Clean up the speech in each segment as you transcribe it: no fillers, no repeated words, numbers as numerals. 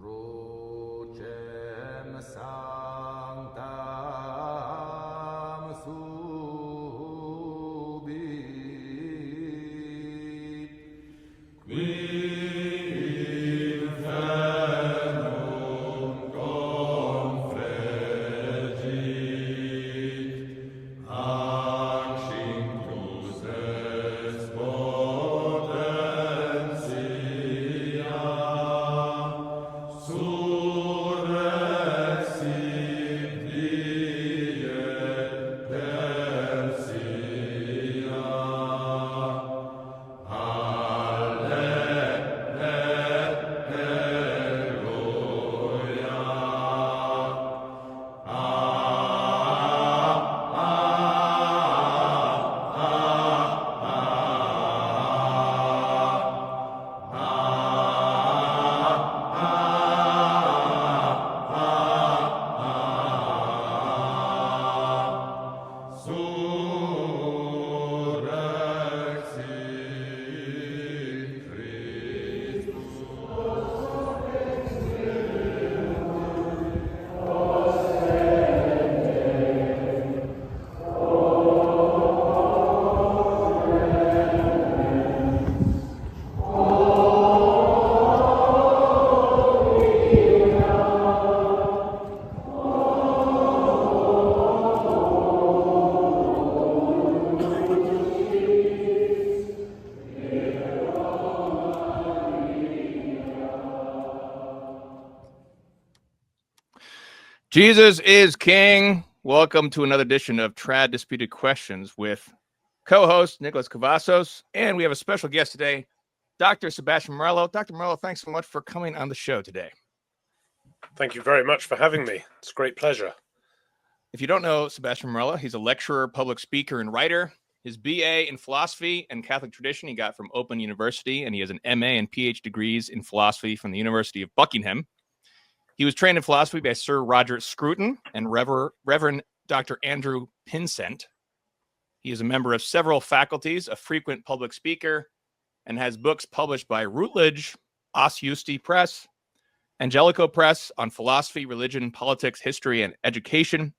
Crucem sanctam subit, qui infernum confregit, accinctus est potentia, surrexit die tertia. Jesus is King. Welcome to another edition of Trad Disputed Questions with co-host Nicholas Cavazos. And we have a special guest today, Dr. Sebastian Morello. Dr. Morello, thanks so much for coming on the show today. Thank you very much for having me. It's a great pleasure. If you don't know Sebastian Morello, he's a lecturer, public speaker, and writer. His BA in philosophy and Catholic tradition he got from Open University, and he has an MA and PhD degrees in philosophy from the University of Buckingham. He was trained in philosophy by Sir Roger Scruton and Reverend Dr. Andrew Pinsent. He is a member of several faculties, a frequent public speaker, and has books published by Routledge, Os Justi Press, Angelico Press on philosophy, religion, politics, history, and education.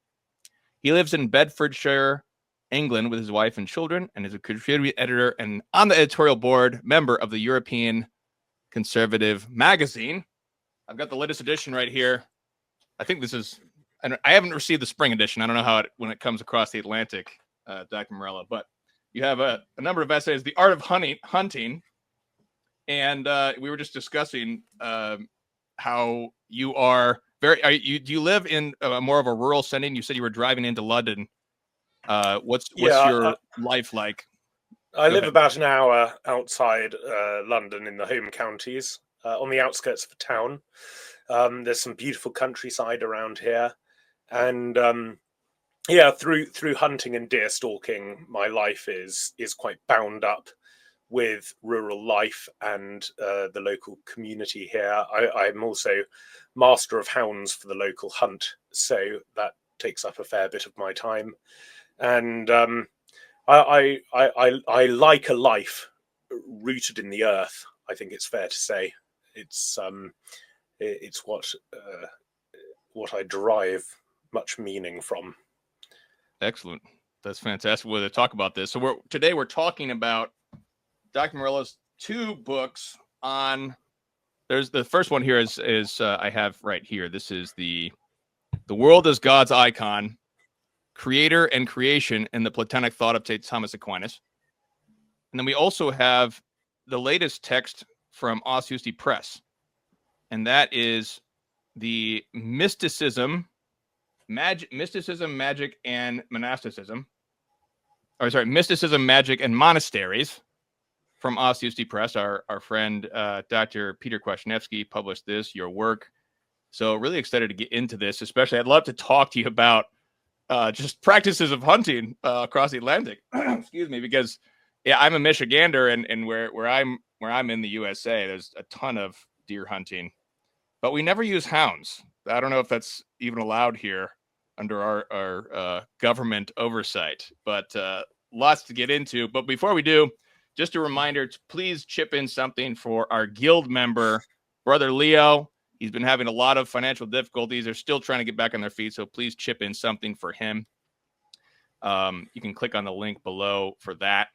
He lives in Bedfordshire, England, with his wife and children, and is a contributing editor and on the editorial board member of the European Conservative Magazine. I've got the latest edition right here. I think this is, I haven't received the spring edition. I don't know how when it comes across the Atlantic, Dr. Morello, but you have a number of essays, The Art of Hunting. And we were just discussing how you are do you live in more of a rural setting? You said you were driving into London. What's your life like? I live about an hour outside London in the home counties. On the outskirts of a town. There's some beautiful countryside around here. And through hunting and deer stalking, my life is quite bound up with rural life and the local community here. I'm also master of hounds for the local hunt, so that takes up a fair bit of my time. And I like a life rooted in the earth, I think it's fair to say. It's what I derive much meaning from. Excellent. That's fantastic. We're going to talk about this. So today we're talking about Dr. Morello's two books on. There's the first one here is I have right here. This is the World as God's Icon, Creator and Creation in the Platonic Thought of St. Thomas Aquinas. And then we also have the latest text from Os Justi Press, and that is the Mysticism, Magic, and Monasticism. Or sorry, Mysticism, Magic, and Monasteries from Os Justi Press. Our friend Dr. Peter Kwasniewski published this, your work. So really excited to get into this, especially I'd love to talk to you about just practices of hunting across the Atlantic. Excuse me, because I'm a Michigander, and where I'm in the USA, there's a ton of deer hunting, but we never use hounds. I don't know if that's even allowed here under our government oversight, but lots to get into. But before we do, just a reminder to please chip in something for our guild member, Brother Leo. He's been having a lot of financial difficulties. They're still trying to get back on their feet, so please chip in something for him. You can click on the link below for that.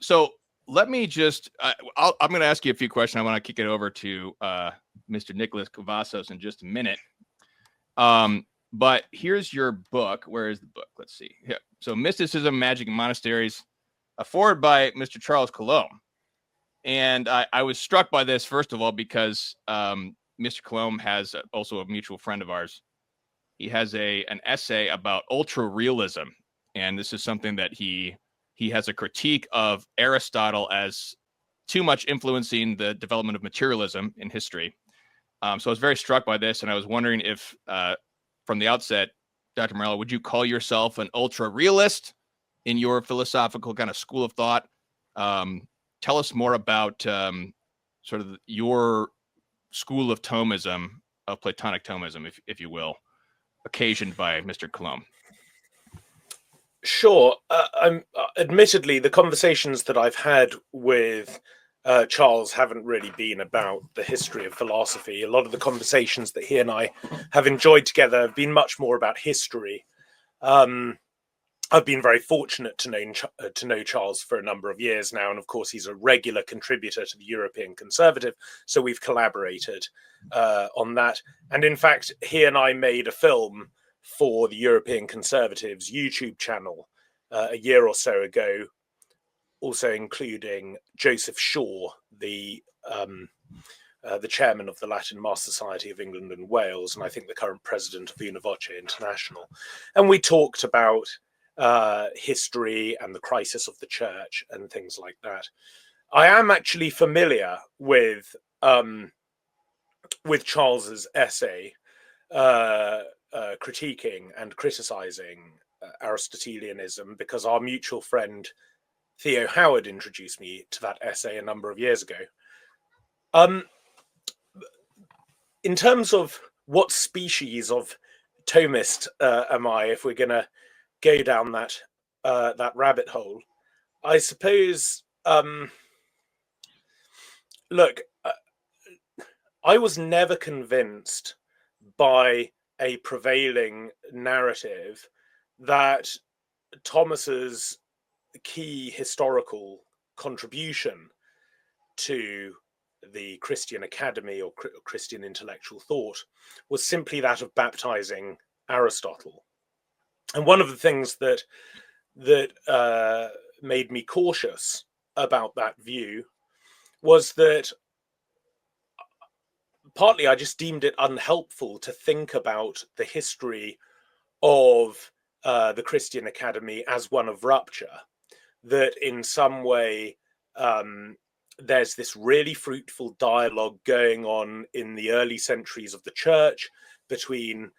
So let me just, I'm going to ask you a few questions. I want to kick it over to Mr. Nicholas Cavazos in just a minute. But here's your book. Where is the book? Let's see. Yeah. So Mysticism, Magic, and Monasteries, forward by Mr. Charles Coulomb. And I was struck by this, first of all, because Mr. Coulomb has also a mutual friend of ours. He has an essay about ultra realism. And this is something that he has a critique of Aristotle as too much influencing the development of materialism in history. So I was very struck by this, and I was wondering if, from the outset, Dr. Morello, would you call yourself an ultra realist in your philosophical kind of school of thought? Tell us more about sort of your school of Thomism, of Platonic Thomism, if you will, occasioned by Mr. Coulomb. Sure. I'm admittedly, the conversations that I've had with Charles haven't really been about the history of philosophy. A lot of the conversations that he and I have enjoyed together have been much more about history. I've been very fortunate to know Charles for a number of years now, and of course he's a regular contributor to the European Conservative, so we've collaborated on that. And in fact, he and I made a film for the European Conservatives YouTube channel a year or so ago, also including Joseph Shaw, the chairman of the Latin Mass Society of England and Wales, and I think the current president of Univoce International. And we talked about history and the crisis of the church and things like that. I am actually familiar with Charles's essay critiquing and criticizing Aristotelianism, because our mutual friend Theo Howard introduced me to that essay a number of years ago. In terms of what species of Thomist am I, if we're going to go down that rabbit hole, I suppose. Look, I was never convinced by a prevailing narrative that Thomas's key historical contribution to the Christian academy or Christian intellectual thought was simply that of baptizing Aristotle. And one of the things that made me cautious about that view was that partly I just deemed it unhelpful to think about the history of the Christian academy as one of rupture, that in some way there's this really fruitful dialogue going on in the early centuries of the church between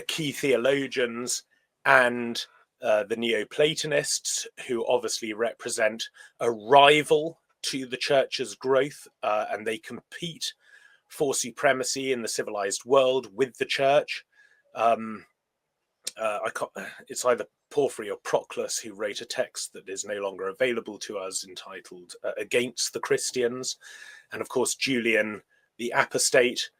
key theologians and the Neoplatonists, who obviously represent a rival to the church's growth, and they compete for supremacy in the civilized world with the church. It's either Porphyry or Proclus who wrote a text that is no longer available to us entitled Against the Christians. And of course, Julian the Apostate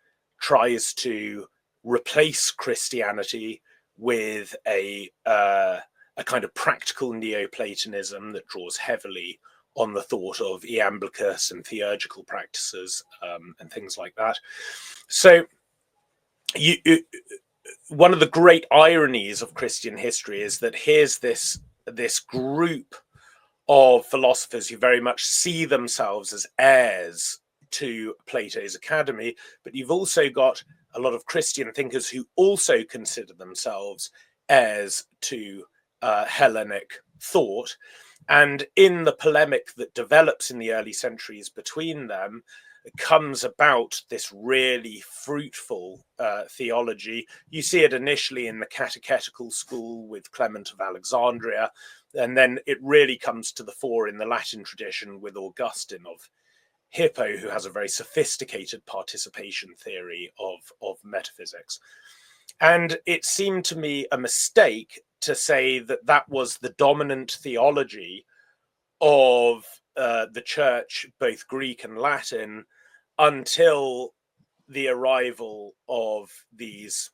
tries to replace Christianity with a kind of practical Neoplatonism that draws heavily on the thought of iamblichus and theurgical practices and things like that. So one of the great ironies of Christian history is that here's this group of philosophers who very much see themselves as heirs to Plato's academy, but you've also got a lot of Christian thinkers who also consider themselves heirs to Hellenic thought. And in the polemic that develops in the early centuries between them, comes about this really fruitful theology. You see it initially in the catechetical school with Clement of Alexandria, and then it really comes to the fore in the Latin tradition with Augustine of Hippo, who has a very sophisticated participation theory of metaphysics. And it seemed to me a mistake to say that that was the dominant theology of the church, both Greek and Latin, until the arrival of these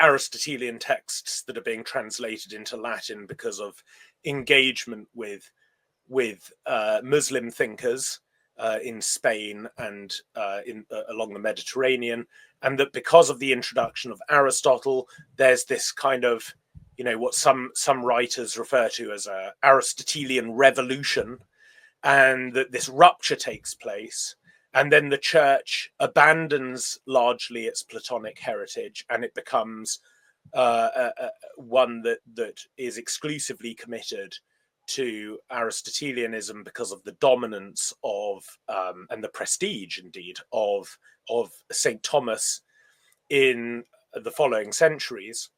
Aristotelian texts that are being translated into Latin because of engagement with Muslim thinkers in Spain and along the Mediterranean, and that because of the introduction of Aristotle, there's this kind of, what some writers refer to as a Aristotelian revolution, and that this rupture takes place. And then the church abandons largely its Platonic heritage, and it becomes one that is exclusively committed to Aristotelianism because of the dominance of and the prestige, indeed, of Saint Thomas in the following centuries.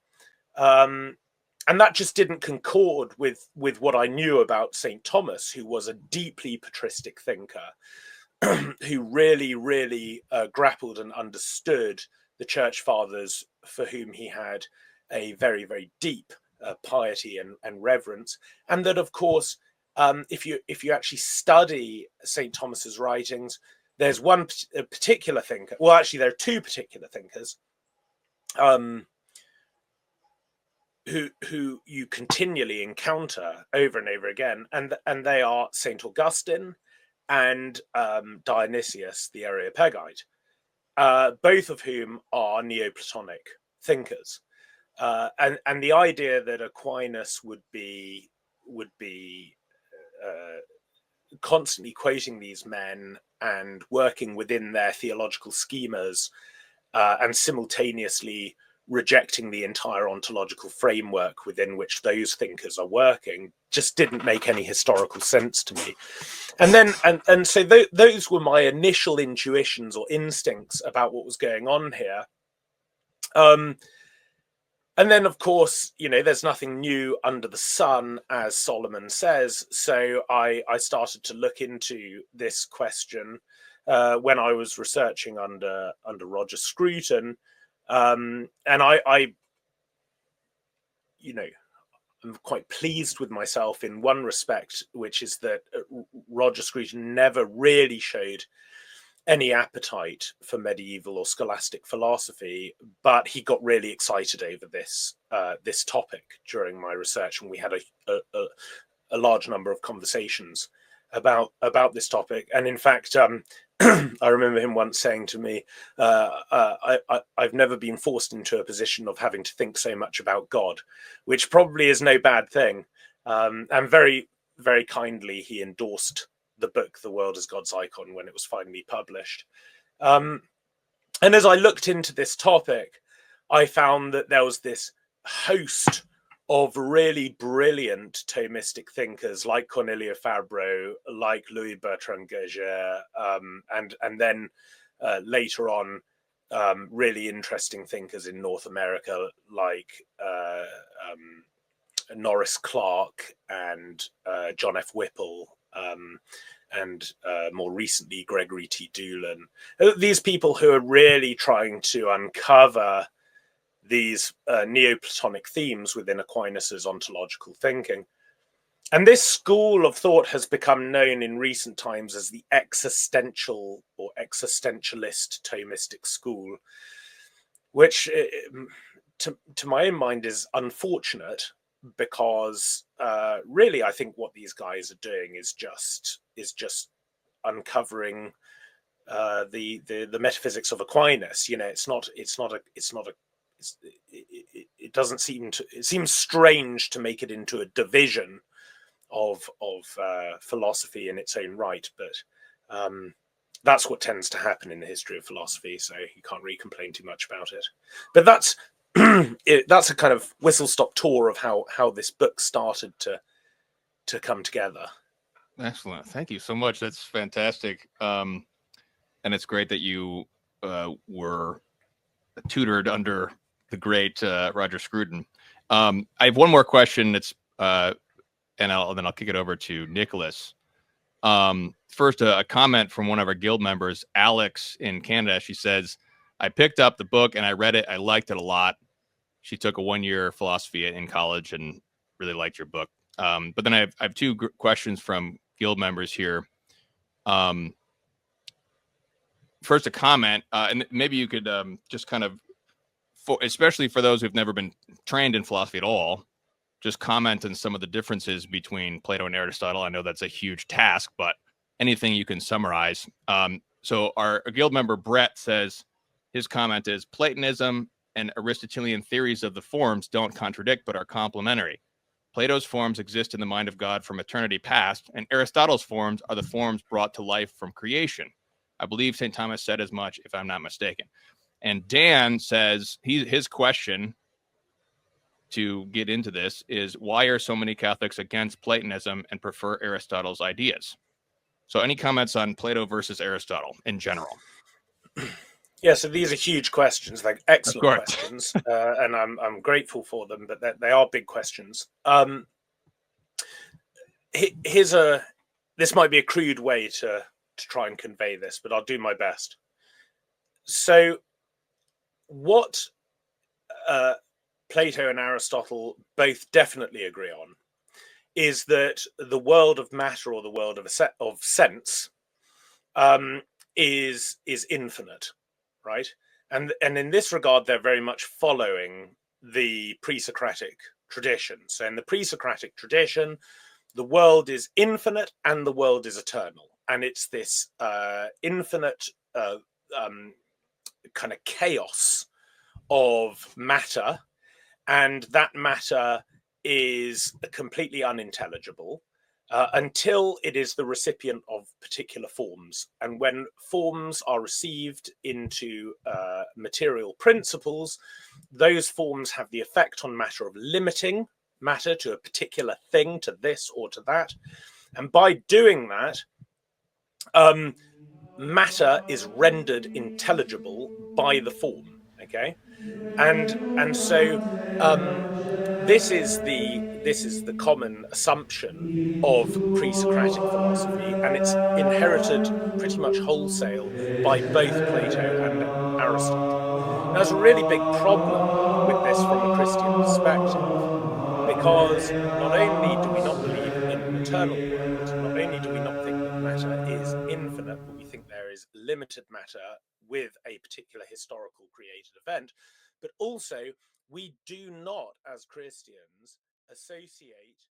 And that just didn't concord with what I knew about Saint Thomas, who was a deeply patristic thinker, who really grappled and understood the church fathers, for whom he had a very, very deep piety and reverence. And that, of course, if you actually study St. Thomas's writings, there's one particular thinker. Well, actually, there are two particular thinkers who you continually encounter over and over again, and they are St. Augustine and Dionysius the Areopagite, both of whom are Neoplatonic thinkers. And the idea that Aquinas would be constantly quoting these men and working within their theological schemas, and simultaneously rejecting the entire ontological framework within which those thinkers are working, just didn't make any historical sense to me. And then and so those were my initial intuitions or instincts about what was going on here. And then, of course, there's nothing new under the sun, as Solomon says. So I started to look into this question when I was researching under Roger Scruton. And I'm quite pleased with myself in one respect, which is that Roger Scruton never really showed any appetite for medieval or scholastic philosophy, but he got really excited over this topic during my research, and we had a large number of conversations about this topic. And in fact, I remember him once saying to me, I've never been forced into a position of having to think so much about God, which probably is no bad thing. And very, very kindly, he endorsed the book The World as God's Icon when it was finally published. And as I looked into this topic, I found that there was this host of really brilliant Thomistic thinkers like Cornelio Fabro, like Louis Bertrand Gagère, and then later on, really interesting thinkers in North America like Norris Clark and John F. Whipple, and more recently Gregory T. Doolan. These people who are really trying to uncover these Neoplatonic themes within Aquinas's ontological thinking. And this school of thought has become known in recent times as the existential or existentialist Thomistic school, which to my own mind is unfortunate, because really I think what these guys are doing is just uncovering the metaphysics of Aquinas. It doesn't seem to. It seems strange to make it into a division of philosophy in its own right, but that's what tends to happen in the history of philosophy. So you can't really complain too much about it. But that's that's a kind of whistle-stop tour of how this book started to come together. Excellent, thank you so much. That's fantastic, and it's great that you were tutored under the great Roger Scruton. I have one more question. It's and then I'll kick it over to Nicholas. First, a comment from one of our guild members, Alex in Canada. She says, I picked up the book and I read it. I liked it a lot. She took a 1-year philosophy in college and really liked your book. But then I have two questions from guild members here. first a comment, and maybe you could just kind of, especially for those who've never been trained in philosophy at all, just comment on some of the differences between Plato and Aristotle. I know that's a huge task, but anything you can summarize. So our guild member Brett says his comment is Platonism and Aristotelian theories of the forms don't contradict, but are complementary. Plato's forms exist in the mind of God from eternity past, and Aristotle's forms are the forms brought to life from creation. I believe St. Thomas said as much, if I'm not mistaken. And Dan says his question to get into this is, why are so many Catholics against Platonism and prefer Aristotle's ideas? So any comments on Plato versus Aristotle in general? Yeah, so these are huge questions, like excellent course. questions, and I'm grateful for them, but they are big questions. This might be a crude way to try and convey this, but I'll do my best. So what Plato and Aristotle both definitely agree on is that the world of matter, or the world of sense, is infinite, right? And in this regard, they're very much following the pre-Socratic tradition. So in the pre-Socratic tradition, the world is infinite and the world is eternal, and it's this infinite kind of chaos of matter, and that matter is completely unintelligible until it is the recipient of particular forms. And when forms are received into material principles, those forms have the effect on matter of limiting matter to a particular thing, to this or to that. And by doing that, matter is rendered intelligible by the form. Okay, and so this is the common assumption of pre-Socratic philosophy, and it's inherited pretty much wholesale by both Plato and Aristotle. Now, there's a really big problem with this from a Christian perspective, because not only do we not believe in an eternal world, not only do we not think that matter is infinite, but we think there is limited matter with a particular historical created event, but also we do not, as Christians, associate